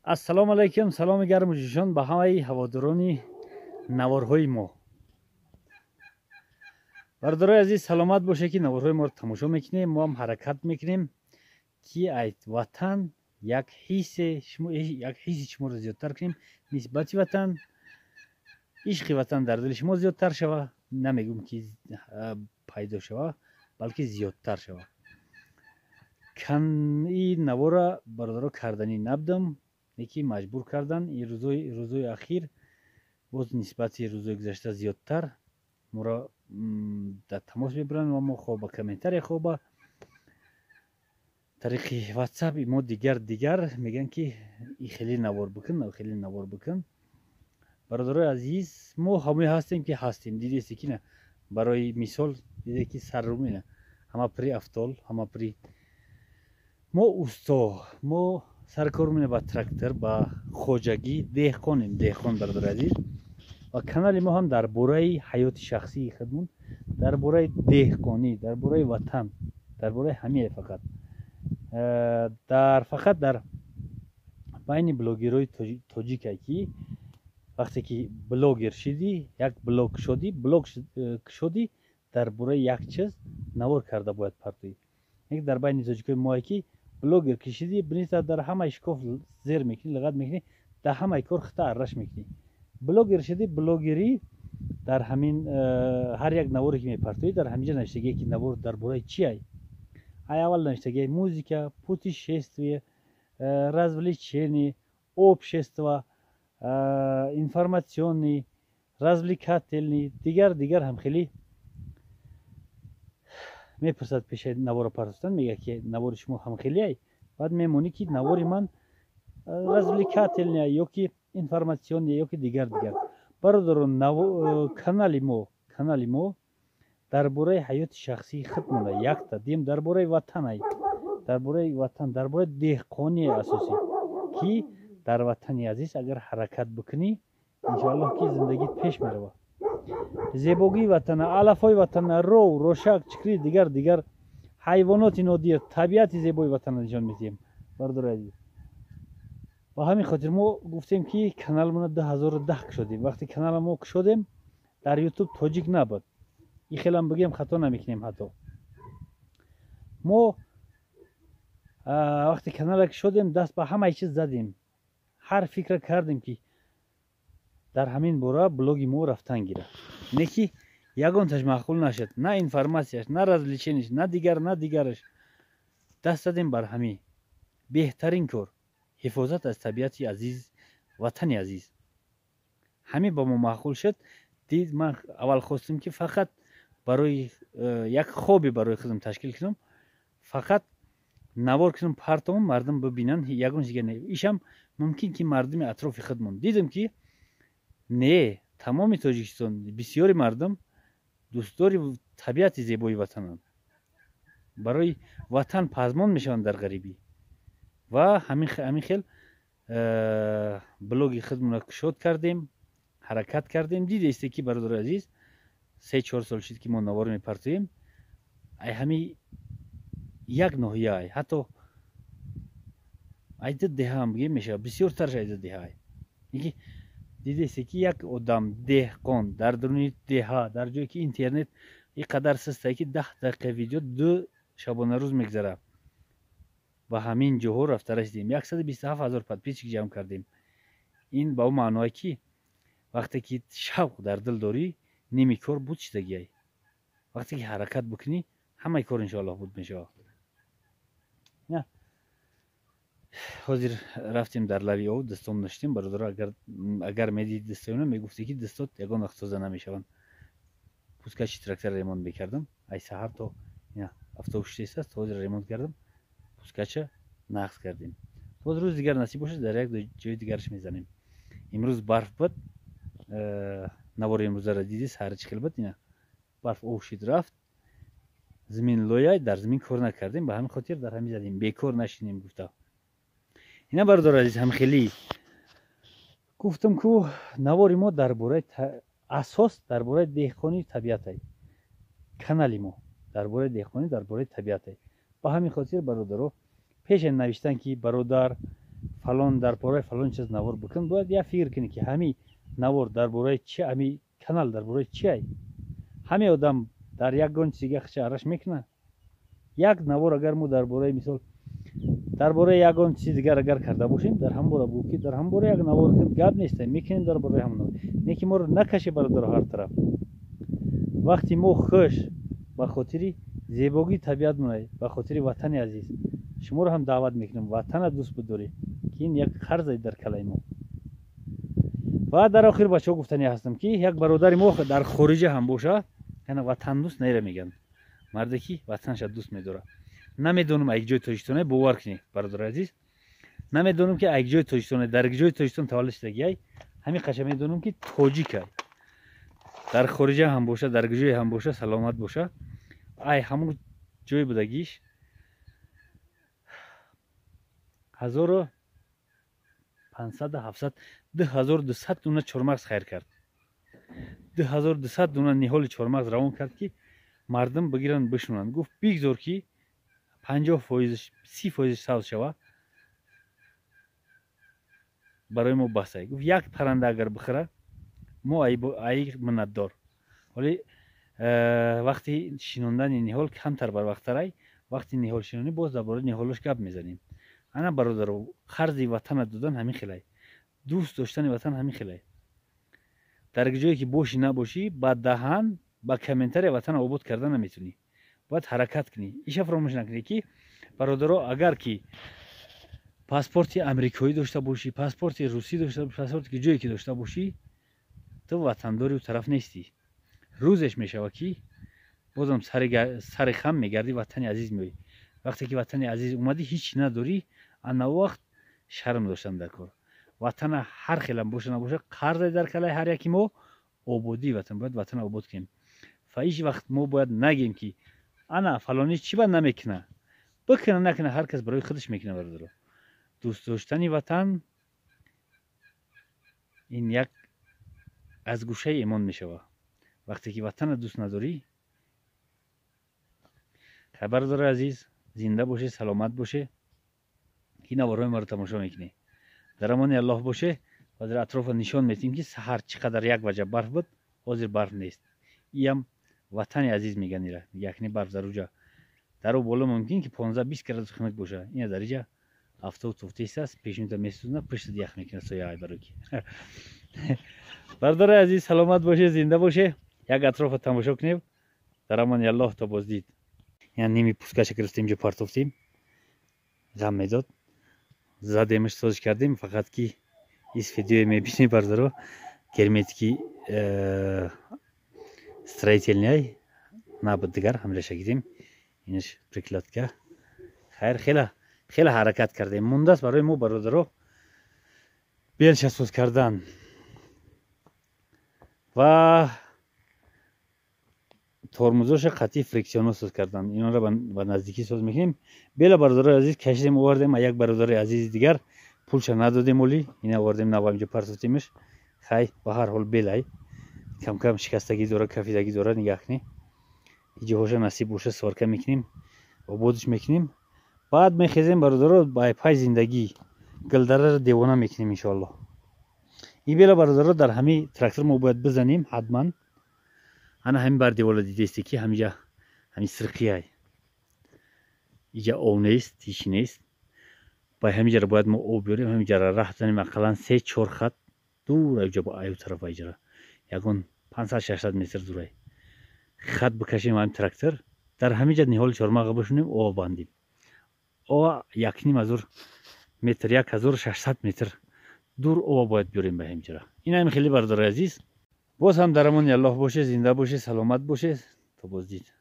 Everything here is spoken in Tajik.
ассалому алайкум, саломи гарму ҷӯшон ба ҳамаи ҳаводорони наворҳои мо. бардорои азиз, саломат бошед ки наворҳои моро тамошо мекунем. Мо ҳам ҳаракат мекунем ки айт ватан як ҳисси шуморо зиёдтар кунем. нисбати ватан, ишқи ватан дар дили шумо зиёдтар шава. Намегӯм ки пайдо шава, балки зиёдтар шава. И навора бародаро кардани набудам, неки маҷбур кардан. И рӯзои ахир боз нисбати рӯзои гузашта зиёдтар моро дар тамос мебиранд ва мо хо ба комментария, хо ба тариқи ватсап мо дигар мегӯянд ки и хеле навор бикун, хеле навор бикун. бародарои азиз, мо ҳамаи ҳастем ки ҳастем. Дидест ки на барои мисол диде ки саррумина ҳама при автол, ҳама при мо усто, мо саркор мена ба трактор, ба хоҷагӣ, деҳқонем. Деҳқон бародарои азиз, ва канали мо ҳам дар бораи ҳаёти шахсии худмон, дар бораи деҳқонӣ, дар бораи ватан, дар бораи ҳамие фақат дар байни блогерои тоҷикай ки вақте ки блогер шудӣ, як блог шудӣ, дар бораи як чиз навор карда бояд партоӣ. Як дар байни тоҷикои моае ки блогер ки шудӣ, бинеса дар ҳамаи шкоф зер мекунӣ, лағат мекунӣ, дар ҳамаи кор хита арраш мекунӣ. блогер шудӣ, блогерӣ дар ҳамин ҳар як наворе ки мепартоӣ, дар ҳаминҷа навиштагие ки навор дар бораи чиай. Ай аввал навиштагие музыка, путешествие, развлечение, общество, информационный, развлекательный, дигар ҳам хеле мепурсад пеши навора партофтан, мегӯяд ки навори шумо ҳам хелеай. баъд мемонӣ ки навори ман развлекательный ё ки информационный ё ки дигар. бародарон, канали мо дар бораи ҳаёти шахсии худмон якта дим, дар бораи ватанай, дар бораи ватан, дар бораи деҳқонии асосӣ ки дар ватани азиз агар ҳаракат бикунӣ, иншоаллоҳ ки зиндагит пеш мерава. зебогии ватана, алафҳои ватана, ров, рошак, чикри, дигар ҳайвоноти нодир, табиати зебои ватана нишон медиҳем. бародарои азиз, ба ҳамин хотир мо гуфтем ки каналмона 2010 кушодем. вақте канала мо кушодем, дар ютуб тоҷик набуд. и хелам бигем хато намекунем. ҳатто мо вақте канала кушодем, даст ба ҳамаи чиз задем. ҳар фикра кардем ки дар ҳамин бора блоги мо рафтан гира. Не ки ягонташ маъқул нашуд, на информатсияш, на развлечениеш, на дигараш. даст задем бар ҳамин беҳтарин кор, ҳифозат аз табиати азиз, ватани азиз. ҳамин ба мо маъқул шуд. дид ман аввал хостем ки фақат барои як хоби барои худам ташкил кунам, фақат навор кунам, партовам, мардум бибинанд, ягон чиз дигар не. ишам мумкин ки мардуми атрофи худмон дидам ки не, тамоми Тоҷикистон бисёри мардум дӯстдори табиати зебои ватананд. барои ватан пазмон мешаванд дар ғарибӣ. ва ҳамин хел блоги худмонро кушод кардем, ҳаракат кардем. дидесте ки бародарои азиз, 3-4 сол шуд ки мо навор мепартоем. ай ҳами як ноҳия, ай ҳатто ай ду деҳа ҳам бигем мешавад, бисёртарш ай ду деҳа. дидесте ки як одам деҳқон дар дуруни деҳа, дар ҷое ки интернет ин қадар сустае ки 10 дақиқа видео 2 шабонарӯз мегузарад. ба ҳамин ҷоҳо рафта расидем. 127 000 подписчик ҷамъ кардем. ин ба он маъное ки вақте ки шавқ дар дил дорӣ, ними кор буд шудагиай. вақте ки ҳаракат бикунӣ, ҳамаи кор иншоаллоҳ буд мешавад. ҳозир рафтем дар лави об, дастон ноштем. бародаро агар медидид дастоёна, мегуфте ки дастот ягон вақт тоза намешаванд. пускачи трактор ремонт мекардам. ай саҳар то автобус шутест аст, ҳозир ремонт кардам, пускача нақз кардем. боз рӯз дигар насиб бошад, дар як ҷои дигараш мезанем. имрӯз барф буд, навори имрӯзаро дидӣ, саҳар чӣ хел буд. барф овшид рафт, зимин лояй, дар зимин кор накардем. ба ҳамин хотир дар ҳамин задем, бекор нашинем гуфта. ина бародари азиз, ҳамхелӣ гуфтам ку навори мо дар бораи асос дар бораи деҳқонии табиатай. канали мо дар бораи деҳқонӣ, дар бораи табиатай. ба ҳамин хотир бародаро пеше навиштан ки бародар فلان درباره فلان چیز نوار بکن باید یا فکر کنی که همین نوار درباره چی همین کانال درباره چی ای همین آدم در یک گون چیزی خش ارش میکنه یک نوار اگر مو درباره مثال درباره یگان چیز دیگر اگر کرده باشیم در هم باره بوکی در هم باره یک نوار گپ نیست میکنیم درباره همون نیکی ما رو نکشه برادر هر طرف وقتی ما خوش به خاطر زیبایی طبیعت مونه به خاطر وطن عزیز شما رو هم دعوت میکنم وطن دوست بداری که این یک قرض در کلای ما و در آخر بچه ها گفتنی هستم که یک برادر ما در خارج هم باشه یعنی وطن دوست نیره میگن مرده که وطنش دوست میداره نمیدونم یک جای تاجیکستان باور کنی برادر عزیز نمیدونم که یک جای تاجیکستان در یک جای تاجیکستان تولد شدگی همین قشنگ میدونم که تاجیکه در خارج هم باشه در یک جای هم باشه سلامت باشه ای همون جای بودگیش 1500 700 2200 دونه چورمغز خیر کرد 2200 دونه نهال چورمغز روان کرد که مردم بگیرن بشونن گفت بگذار که 50% 30% ساز شوه برای ما بسه گفت یک پرنده اگر بخره ما ای منتدار ولی وقتی شنوندن نهال کمتر بر وقت رای وقتی نهال شنونی باز درباره نهالش گپ میزنیم انا برادر خرج وطن دادن همین خیلی دوست داشتن وطن همین خیلی در جایی که باشی نباشی با دهان با کامنتر وطن آباد کردن نمیتونی باید حرکت کنی ایش فراموش نکنی که برادرها اگر که پاسپورت امریکایی داشته باشی پاسپورت روسی داشته باشی پاسپورت که جایی که داشته باشی تو وطنداری و طرف نیستی روزش میشه که بازم سر خم میگردی وطن عزیز میوی وقتی که وطن عزیز اومدی هیچ نداری انا وقت شرم داشتن در کار وطن هر خیلم باشه نباشه قرض در کلای هر یکی ما آبادی وطن باید وطن آباد کنیم فایش وقت ما باید نگیم که انا فلانی چی باید نمیکنه بکنه نکنه هر کس برای خودش میکنه برادر دوست داشتن وطن این یک از گوشه ایمان میشوه وقتی که وطن دوست نداری خبر داره عزیز زنده باشه سلامت باشه که نوارای ما رو تماشا میکنی در امان الله باشه و در اطراف نشان میتیم که سحر چقدر یک وجه برف بود حاضر برف نیست این وطن عزیز میگن ایره یکنی برف در اوجا در او بالا ممکن که 15-20 گراد خنک باشه این در اینجا 70-80 است پیشون تا میسوزنه پشت یخ میکنه سایه های بروکی برادر عزیز سلامت باشه زنده باشه یک اطراف تماشا کنیم در امان الله تا بازدید یعنی نیمی پوسکش گرفتیم جو پارتوفتیم غم میداد زدیمش سازش کردیم فقط که ایس ویدیو میبینی برادر کرمیت کی строительный نبود دیگر حمله شدیم اینش پریکلات که خیر خیلی حرکت کردیم مونده است برای ما برادرها بیلش سوز کردن و ترمزش قطعی فریکسیون سوز کردن اینا را با نزدیکی سوز میکنیم بیل برادر عزیز کشیدیم آوردیم یک برادر عزیز دیگر پولش ندادیم ولی این آوردیم نوا اینجا پرتوتیمش خیر به هر حال بیلای کم کم شکستگی داره کفیدگی داره نگاه کنی اینجا هوش نصیب باشه سارکه میکنیم آبادش میکنیم بعد میخیزیم برادر با پای زندگی گلدره رو دیوانه میکنیم انشالله این بیل برادر در همین تراکتور ما باید بزنیم حتما انا همین بر دیوالا دیده استی که همینجا همین سرقی های اینجا او نیست هیچ نیست با همینجا رو باید ما او بیاریم همینجا رو راه زنیم اقلا 3-4 خط دور اینجا با ایو طرف اینجا یکون 500-600 متر دوره خط بکشیم همین تراکتور در همینجا نهال چهارمغ بشونیم او باندیم او 1.5 متر 1600 متر دور او باید بیاریم به همینجا این هم خیلی برادر عزیز باز هم در امان الله باشه زنده باشه سلامت باشه تا بازدید